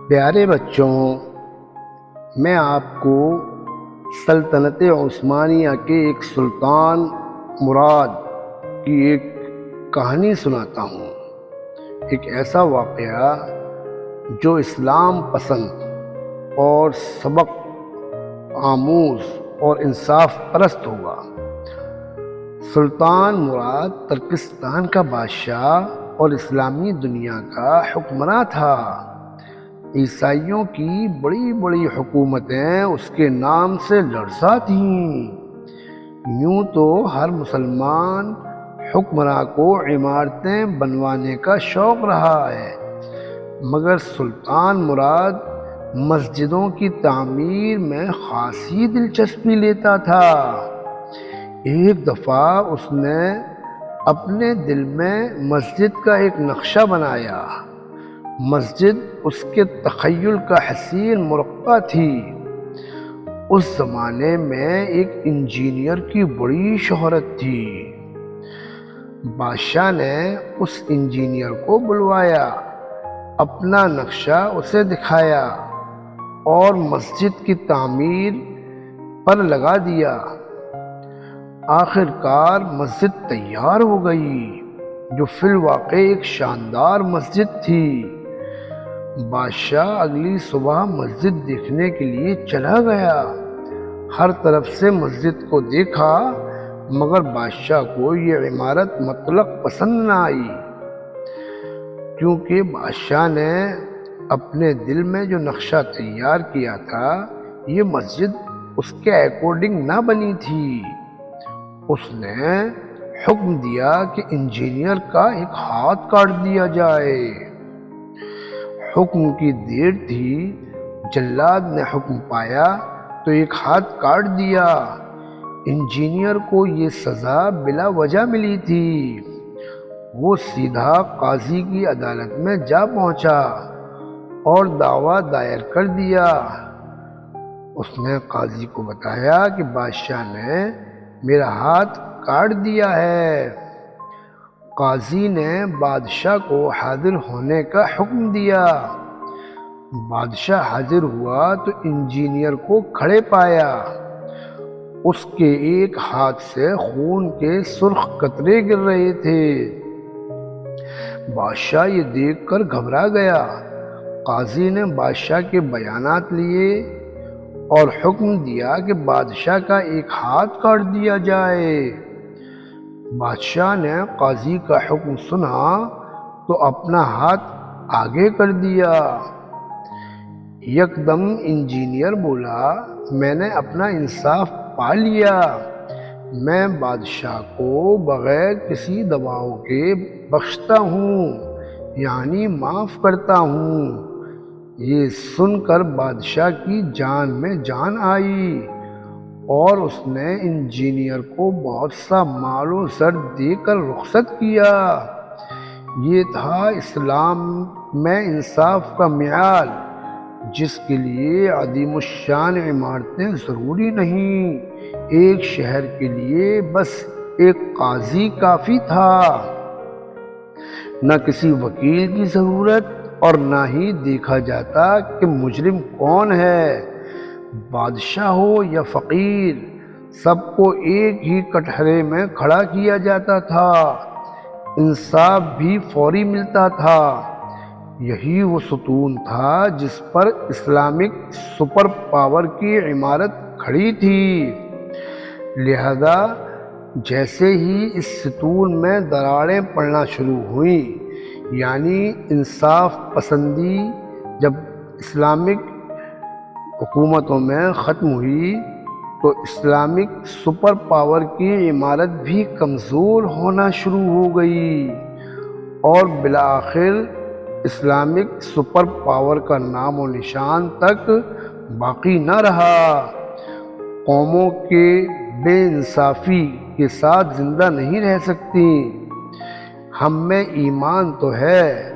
پیارے بچوں، میں آپ کو سلطنت عثمانیہ کے ایک سلطان مراد کی ایک کہانی سناتا ہوں۔ ایک ایسا واقعہ جو اسلام پسند اور سبق آموز اور انصاف پرست ہوگا۔ سلطان مراد ترکستان کا بادشاہ اور اسلامی دنیا کا حکمراں تھا۔ عیسائیوں کی بڑی بڑی حکومتیں اس کے نام سے لرزاں تھیں۔ یوں تو ہر مسلمان حکمراں کو عمارتیں بنوانے کا شوق رہا ہے، مگر سلطان مراد مسجدوں کی تعمیر میں خاصی دلچسپی لیتا تھا۔ ایک دفعہ اس نے اپنے دل میں مسجد کا ایک نقشہ بنایا۔ مسجد اس کے تخیل کا حسین مرقع تھی۔ اس زمانے میں ایک انجینئر کی بڑی شہرت تھی۔ بادشاہ نے اس انجینئر کو بلوایا، اپنا نقشہ اسے دکھایا اور مسجد کی تعمیر پر لگا دیا۔ آخر کار مسجد تیار ہو گئی، جو فی الواقع ایک شاندار مسجد تھی۔ بادشاہ اگلی صبح مسجد دیکھنے کے لیے چلا گیا۔ ہر طرف سے مسجد کو دیکھا، مگر بادشاہ کو یہ عمارت مطلق پسند نہ آئی، کیونکہ بادشاہ نے اپنے دل میں جو نقشہ تیار کیا تھا، یہ مسجد اس کے اکارڈنگ نہ بنی تھی۔ اس نے حکم دیا کہ انجینئر کا ایک ہاتھ کاٹ دیا جائے۔ حکم کی دیر تھی، جلاد نے حکم پایا تو ایک ہاتھ کاٹ دیا۔ انجینئر کو یہ سزا بلا وجہ ملی تھی۔ وہ سیدھا قاضی کی عدالت میں جا پہنچا اور دعویٰ دائر کر دیا۔ اس نے قاضی کو بتایا کہ بادشاہ نے میرا ہاتھ کاٹ دیا ہے۔ قاضی نے بادشاہ کو حاضر ہونے کا حکم دیا۔ بادشاہ حاضر ہوا تو انجینئر کو کھڑے پایا۔ اس کے ایک ہاتھ سے خون کے سرخ قطرے گر رہے تھے۔ بادشاہ یہ دیکھ کر گھبرا گیا۔ قاضی نے بادشاہ کے بیانات لیے اور حکم دیا کہ بادشاہ کا ایک ہاتھ کاٹ دیا جائے۔ بادشاہ نے قاضی کا حکم سنا تو اپنا ہاتھ آگے کر دیا۔ یکدم انجینئر بولا، میں نے اپنا انصاف پا لیا۔ میں بادشاہ کو بغیر کسی دباؤ کے بخشتا ہوں، یعنی معاف کرتا ہوں۔ یہ سن کر بادشاہ کی جان میں جان آئی اور اس نے انجینئر کو بہت سا مال و زر دے کر رخصت کیا۔ یہ تھا اسلام میں انصاف کا معیار، جس کے لیے عظیم الشان عمارتیں ضروری نہیں۔ ایک شہر کے لیے بس ایک قاضی کافی تھا۔ نہ کسی وکیل کی ضرورت اور نہ ہی دیکھا جاتا کہ مجرم کون ہے، بادشاہ ہو یا فقیر، سب کو ایک ہی کٹہرے میں کھڑا کیا جاتا تھا۔ انصاف بھی فوری ملتا تھا۔ یہی وہ ستون تھا جس پر اسلامک سپر پاور کی عمارت کھڑی تھی۔ لہذا جیسے ہی اس ستون میں دراڑیں پڑنا شروع ہوئیں، یعنی انصاف پسندی جب اسلامک حکومتوں میں ختم ہوئی، تو اسلامک سپر پاور کی عمارت بھی کمزور ہونا شروع ہو گئی اور بالآخر اسلامک سپر پاور کا نام و نشان تک باقی نہ رہا۔ قوموں کے بے انصافی کے ساتھ زندہ نہیں رہ سکتی۔ ہم میں ایمان تو ہے،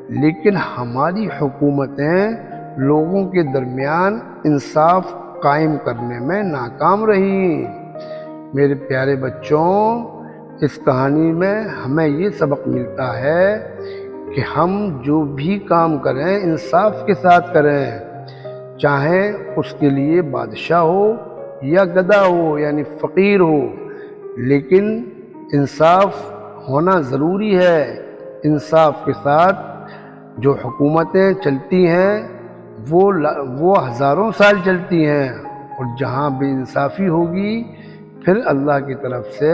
لیکن ہماری حکومتیں لوگوں کے درمیان انصاف قائم کرنے میں ناکام رہیں۔ میرے پیارے بچوں، اس کہانی میں ہمیں یہ سبق ملتا ہے کہ ہم جو بھی کام کریں انصاف کے ساتھ کریں، چاہے اس کے لیے بادشاہ ہو یا گدھا ہو یعنی فقیر ہو، لیکن انصاف ہونا ضروری ہے۔ انصاف کے ساتھ جو حکومتیں چلتی ہیں وہ ہزاروں سال چلتی ہیں، اور جہاں بے انصافی ہوگی پھر اللہ کی طرف سے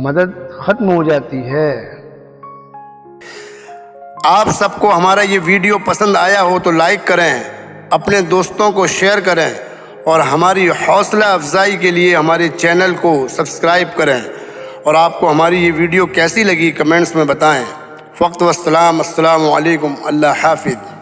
مدد ختم ہو جاتی ہے۔ آپ سب کو ہمارا یہ ویڈیو پسند آیا ہو تو لائک کریں، اپنے دوستوں کو شیئر کریں، اور ہماری حوصلہ افزائی کے لیے ہمارے چینل کو سبسکرائب کریں، اور آپ کو ہماری یہ ویڈیو کیسی لگی کمنٹس میں بتائیں۔ وقت والسلام، السلام علیکم، اللہ حافظ۔